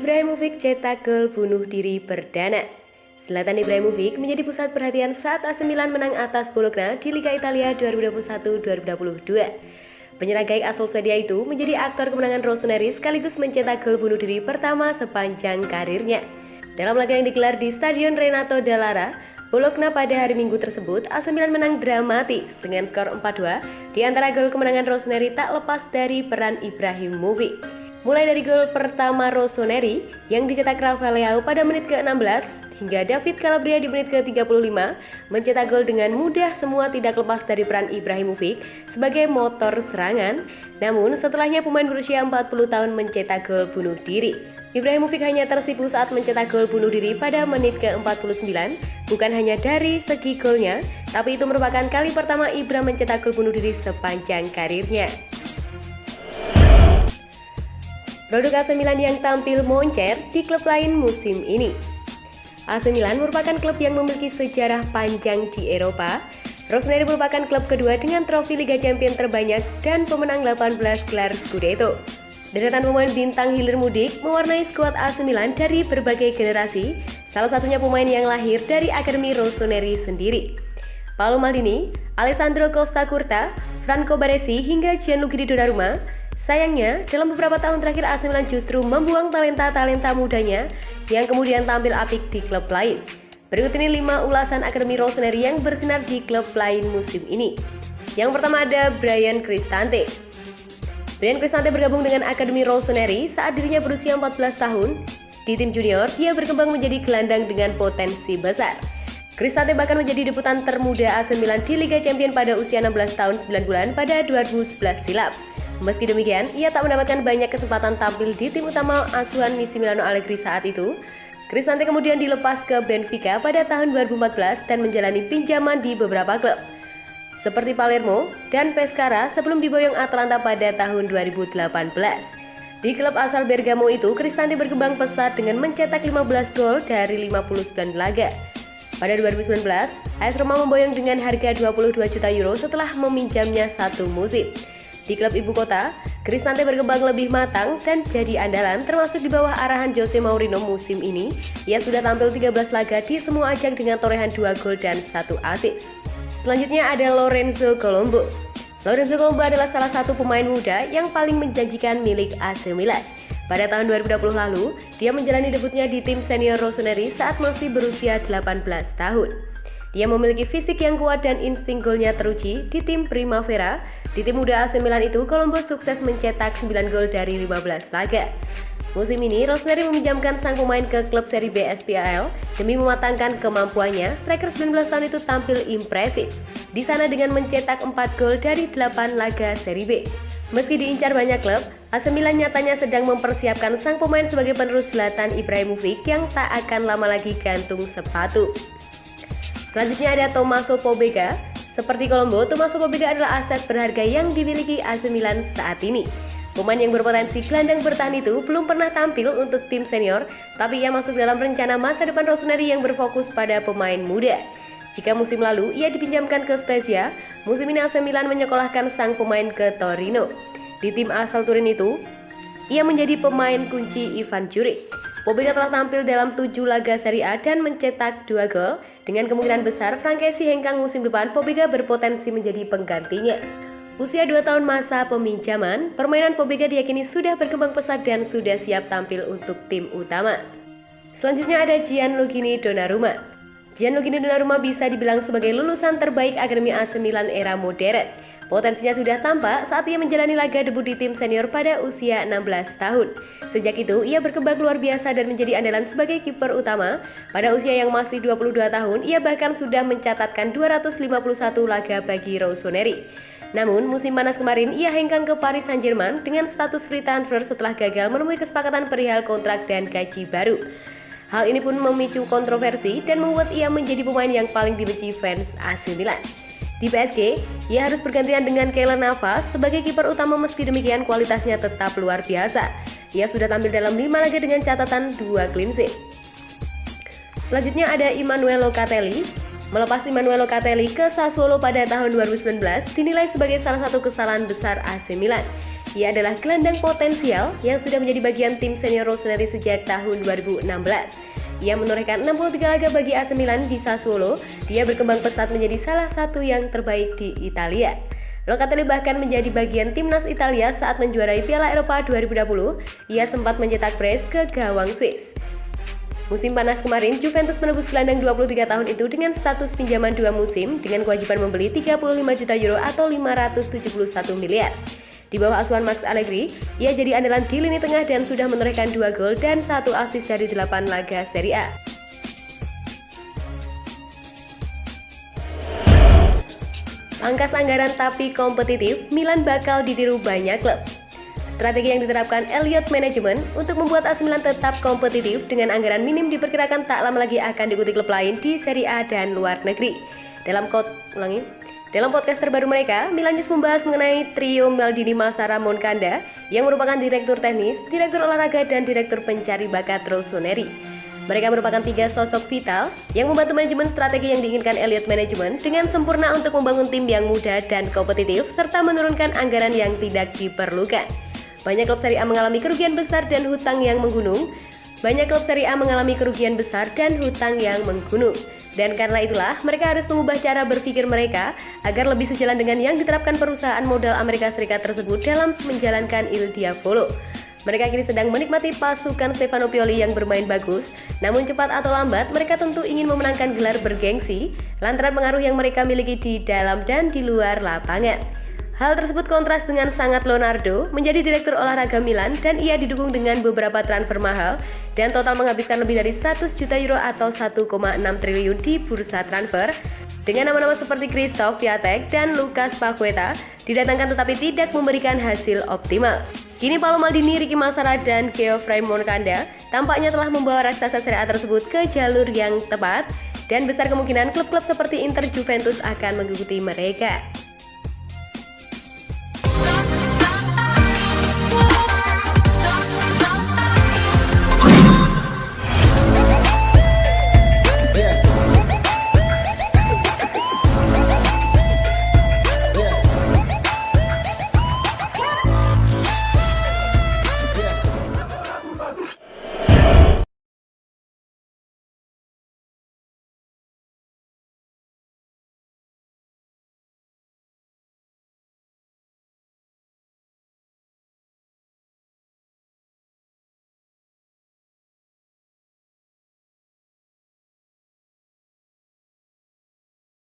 Ibrahimovic cetak gol bunuh diri perdana. Zlatan Ibrahimovic menjadi pusat perhatian saat AC Milan menang atas Bologna di Liga Italia 2021-2022. Penyerang gaya asal Swedia itu menjadi aktor kemenangan Rossoneri sekaligus mencetak gol bunuh diri pertama sepanjang karirnya. Dalam laga yang digelar di Stadion Renato Dall'Ara, Bologna pada hari Minggu tersebut, AC Milan menang dramatis dengan skor 4-2. Di antara gol kemenangan Rossoneri tak lepas dari peran Ibrahimovic. Mulai dari gol pertama Rossoneri yang dicetak Rafael Leao pada menit ke-16 hingga David Calabria di menit ke-35 mencetak gol dengan mudah, semua tidak lepas dari peran Ibrahimovic sebagai motor serangan. Namun setelahnya pemain berusia 40 tahun mencetak gol bunuh diri. Ibrahimovic hanya tersipu saat mencetak gol bunuh diri pada menit ke-49, bukan hanya dari segi golnya, tapi itu merupakan kali pertama Ibra mencetak gol bunuh diri sepanjang karirnya. Produk AC Milan yang tampil moncer di klub lain musim ini. AC Milan merupakan klub yang memiliki sejarah panjang di Eropa. Rossoneri merupakan klub kedua dengan trofi Liga Champions terbanyak dan pemenang 18 gelar Scudetto. Deretan pemain bintang hilir mudik mewarnai skuad AC Milan dari berbagai generasi, salah satunya pemain yang lahir dari Akademi Rossoneri sendiri. Paolo Maldini, Alessandro Costa Curta, Franco Baresi hingga Gianluigi Donnarumma. Sayangnya, dalam beberapa tahun terakhir AC Milan justru membuang talenta-talenta mudanya yang kemudian tampil apik di klub lain. Berikut ini 5 ulasan Akademi Rossoneri yang bersinar di klub lain musim ini. Yang pertama ada Bryan Cristante. Bryan Cristante bergabung dengan Akademi Rossoneri saat dirinya berusia 14 tahun. Di tim junior, dia berkembang menjadi gelandang dengan potensi besar. Cristante bahkan menjadi debutan termuda AC Milan di Liga Champions pada usia 16 tahun 9 bulan pada 2011 silam. Meski demikian, ia tak mendapatkan banyak kesempatan tampil di tim utama asuhan Massimiliano Allegri saat itu. Cristante kemudian dilepas ke Benfica pada tahun 2014 dan menjalani pinjaman di beberapa klub, seperti Palermo dan Pescara sebelum diboyong Atalanta pada tahun 2018. Di klub asal Bergamo itu, Cristante berkembang pesat dengan mencetak 15 gol dari 59 laga. Pada 2019, AS Roma memboyong dengan harga 22 juta euro setelah meminjamnya satu musim. Di klub ibu kota, Cristante berkembang lebih matang dan jadi andalan termasuk di bawah arahan Jose Mourinho musim ini. Ia sudah tampil 13 laga di semua ajang dengan torehan 2 gol dan 1 assist. Selanjutnya ada Lorenzo Colombo. Lorenzo Colombo adalah salah satu pemain muda yang paling menjanjikan milik AC Milan. Pada tahun 2020 lalu, dia menjalani debutnya di tim senior Rossoneri saat masih berusia 18 tahun. Dia memiliki fisik yang kuat dan insting golnya teruji di tim Primavera. Di tim muda AC Milan itu, Colombo sukses mencetak 9 gol dari 15 laga. Musim ini, Rossoneri meminjamkan sang pemain ke klub Serie B SPAL demi mematangkan kemampuannya. Striker 19 tahun itu tampil impresif di sana dengan mencetak 4 gol dari 8 laga Serie B. Meski diincar banyak klub, AC Milan nyatanya sedang mempersiapkan sang pemain sebagai penerus Zlatan Ibrahimovic yang tak akan lama lagi gantung sepatu. Selanjutnya ada Tommaso Pobega. Seperti Colombo, Tommaso Pobega adalah aset berharga yang dimiliki AC Milan saat ini. Pemain yang berpotensi gelandang bertahan itu belum pernah tampil untuk tim senior, tapi ia masuk dalam rencana masa depan Rossoneri yang berfokus pada pemain muda. Jika musim lalu ia dipinjamkan ke Spezia, musim ini AC Milan menyekolahkan sang pemain ke Torino. Di tim asal Turin itu, ia menjadi pemain kunci Ivan Juric. Pobega telah tampil dalam 7 laga Serie A dan mencetak 2 gol. Dengan kemungkinan besar Frankesi hengkang musim depan, Pobega berpotensi menjadi penggantinya. Usia 2 tahun masa peminjaman, permainan Pobega diyakini sudah berkembang pesat dan sudah siap tampil untuk tim utama. Selanjutnya ada Gianluigi Donnarumma. Gianluigi Donnarumma bisa dibilang sebagai lulusan terbaik Akademi AC Milan era modern. Potensinya sudah tampak saat ia menjalani laga debut di tim senior pada usia 16 tahun. Sejak itu, ia berkembang luar biasa dan menjadi andalan sebagai kiper utama. Pada usia yang masih 22 tahun, ia bahkan sudah mencatatkan 251 laga bagi Rossoneri. Namun, musim panas kemarin, ia hengkang ke Paris Saint-Germain dengan status free transfer setelah gagal menemui kesepakatan perihal kontrak dan gaji baru. Hal ini pun memicu kontroversi dan membuat ia menjadi pemain yang paling dibenci fans AC Milan. Di PSG, ia harus bergantian dengan Keylor Navas sebagai kiper utama. Meski demikian, kualitasnya tetap luar biasa. Ia sudah tampil dalam 5 laga dengan catatan 2 clean sheet. Selanjutnya ada Emanuele Locatelli. Melepas Emanuele Locatelli ke Sassuolo pada tahun 2019 dinilai sebagai salah satu kesalahan besar AC Milan. Ia adalah gelandang potensial yang sudah menjadi bagian tim senior Rossoneri sejak tahun 2016. Ia menorehkan 63 laga bagi AC Milan di Sassuolo. Dia berkembang pesat menjadi salah satu yang terbaik di Italia. Locatelli bahkan menjadi bagian timnas Italia saat menjuarai Piala Eropa 2020. Ia sempat mencetak brace ke gawang Swiss. Musim panas kemarin, Juventus menebus gelandang 23 tahun itu dengan status pinjaman 2 musim dengan kewajiban membeli 35 juta euro atau 571 miliar. Di bawah asuhan Max Allegri, ia jadi andalan di lini tengah dan sudah menorehkan 2 gol dan 1 assist dari 8 laga Serie A. Pangkas anggaran tapi kompetitif, Milan bakal ditiru banyak klub. Strategi yang diterapkan Elliott Management untuk membuat AC Milan tetap kompetitif dengan anggaran minim diperkirakan tak lama lagi akan diikuti klub lain di Serie A dan luar negeri. Dalam podcast terbaru mereka, Milan News membahas mengenai trio Maldini, Massara, Moncada yang merupakan direktur teknis, direktur olahraga, dan direktur pencari bakat Rossoneri. Mereka merupakan 3 sosok vital yang membantu manajemen strategi yang diinginkan Elliott Management dengan sempurna untuk membangun tim yang muda dan kompetitif serta menurunkan anggaran yang tidak diperlukan. Banyak klub Serie A mengalami kerugian besar dan hutang yang menggunung. Dan karena itulah, mereka harus mengubah cara berpikir mereka agar lebih sejalan dengan yang diterapkan perusahaan modal Amerika Serikat tersebut dalam menjalankan Il Diavolo. Mereka kini sedang menikmati pasukan Stefano Pioli yang bermain bagus, namun cepat atau lambat mereka tentu ingin memenangkan gelar bergengsi lantaran pengaruh yang mereka miliki di dalam dan di luar lapangan. Hal tersebut kontras dengan sangat Leonardo menjadi direktur olahraga Milan dan ia didukung dengan beberapa transfer mahal dan total menghabiskan lebih dari 100 juta euro atau 1,6 triliun di bursa transfer dengan nama-nama seperti Christophe Piatek dan Lucas Paqueta didatangkan tetapi tidak memberikan hasil optimal. Kini Paolo Maldini, Ricky Massara, dan Geoffrey Moncada tampaknya telah membawa raksasa Serie A tersebut ke jalur yang tepat dan besar kemungkinan klub-klub seperti Inter, Juventus akan mengikuti mereka.